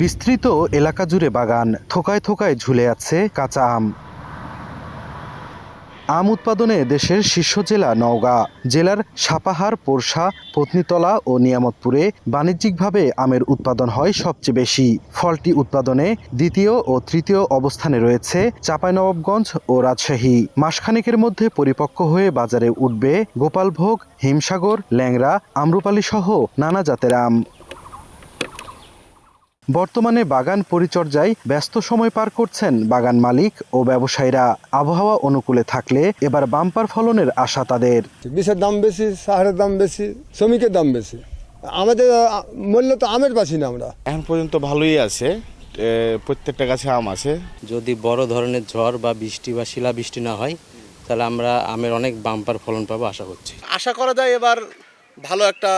বিস্তৃত এলাকা জুড়ে বাগান, থোকায় থোকায় ঝুলে আছে কাঁচা আম। আম উৎপাদনে দেশের শীর্ষ জেলা নওগাঁ। জেলার সাপাহার, পোরশা, পত্নীতলা ও নিয়ামতপুরে বাণিজ্যিকভাবে আমের উৎপাদন হয় সবচেয়ে বেশি। ফলটি উৎপাদনে দ্বিতীয় ও তৃতীয় অবস্থানে রয়েছে চাঁপাইনবাবগঞ্জ ও রাজশাহী। মাসখানেকের মধ্যে পরিপক্ব হয়ে বাজারে উঠবে গোপালভোগ, হিমসাগর, ল্যাংড়া, আম্রপালি সহ নানা জাতের আম। বর্তমানে বাগান পরিচর্যায় ব্যস্ত সময় পার করছেন বাগান মালিক ও ব্যবসায়ীরা। আবহাওয়া অনুকূলে থাকলে এবার বাম্পার ফলনের আশা তাদের। বিষের দাম বেশি, সাহারের দাম বেশি, শ্রমিকের দাম বেশি। আমাদের মূল্য তো আমের পাচ্ছি না আমরা। এখন পর্যন্ত ভালোই আছে, প্রত্যেকটা গাছে আম আছে। যদি বড় ধরনের ঝড় বা বৃষ্টি বা শিলাবৃষ্টি না হয় তাহলে আমরা আমের অনেক বাম্পার ফলন পাবো আশা করছি। আশা করা যায় এবার ভালো একটা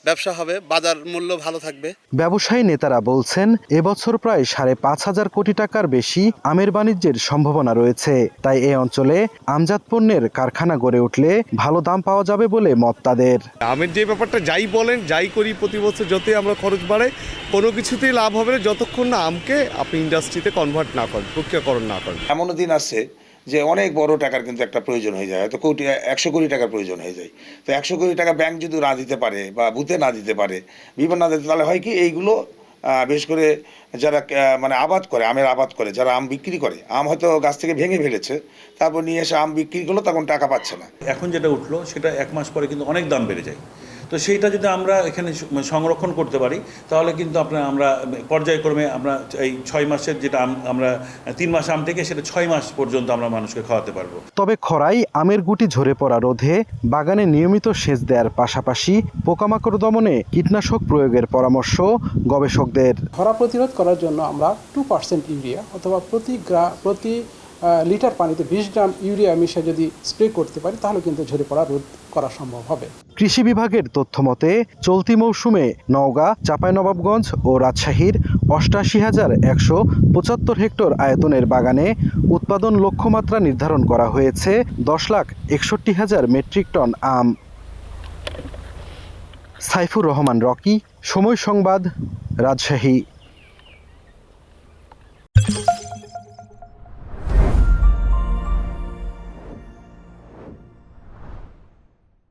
ব্যবসা হবে, বাজার মূল্য ভালো থাকবে। ব্যবসায়ী নেতারা বলছেন, এবছর প্রায় 5.5 কোটি টাকার বেশি আমের বাণিজ্যের সম্ভাবনা রয়েছে। তাই এই অঞ্চলে আমজাদ পণ্যের কারখানা গড়ে উঠলে ভালো দাম পাওয়া যাবে বলে মত তাদের। আমের যে ব্যাপারটা যাই বলেন, যাই করি প্রতি বছর যতই আমরা খরচ বাড়াই, কোনো কিছুতেই লাভ হবে না যতক্ষণ না আমকে আপনি ইন্ডাস্ট্রিতে কনভার্ট না করেন, প্রক্রিয়াকরণ না করেন। এমনও দিন আছে যে অনেক বড় টাকার কিন্তু একটা প্রয়োজন হয়ে যায়, হয়তো 100 কোটি টাকার প্রয়োজন হয়ে যায়। তো 100 কোটি টাকা ব্যাংক যদি না দিতে পারে বা বুথে না দিতে পারে, বিভিন্ন না দিতে, তাহলে হয় কি এইগুলো বিশেষ করে যারা মানে আবাদ করে, আমের আবাদ করে, যারা আম বিক্রি করে, আম হয়তো গাছ থেকে ভেঙে ফেলেছে, তারপর নিয়ে এসে আম বিক্রি করলো, তখন টাকা পাচ্ছে না। এখন যেটা উঠলো সেটা 1 মাস পরে কিন্তু অনেক দাম বেড়ে যায়। তো সেইটা যদি আমরা এখানে সংরক্ষণ করতে পারি তাহলে কিন্তু আমরা পর্যায়ক্রমে আমরা এই 6 মাসের যেটা আমরা 3 মাস আম থেকে সেটা 6 মাস পর্যন্ত আমরা মানুষকে খাওয়াতে পারবো। তবে খরায় আমের গুটি ঝরে পড়া রোধে বাগানে নিয়মিত সেচ দেওয়ার পাশাপাশি পোকামাকড় দমনে কীটনাশক প্রয়োগের পরামর্শ গবেষকদের। খরা প্রতিরোধ করার জন্য আমরা 2% ইউরিয়া অথবা প্রতি লিটার পানিতে 20 গ্রাম ইউরিয়া মিশিয়ে যদি স্প্রে করতে পারি তাহলে কিন্তু ঝরে পড়া রোধ করা সম্ভব হবে। কৃষি বিভাগের তথ্য মতে চলতি মৌসুমে নওগাঁ, চাঁপাইনবাবগঞ্জ ও রাজশাহীর 88,175 হেক্টর আয়তনের বাগানে উৎপাদন লক্ষ্যমাত্রা নির্ধারণ করা হয়েছে 10,61,000 মেট্রিক টন আম। সাইফুর রহমান রকি, সময় সংবাদ, রাজশাহী।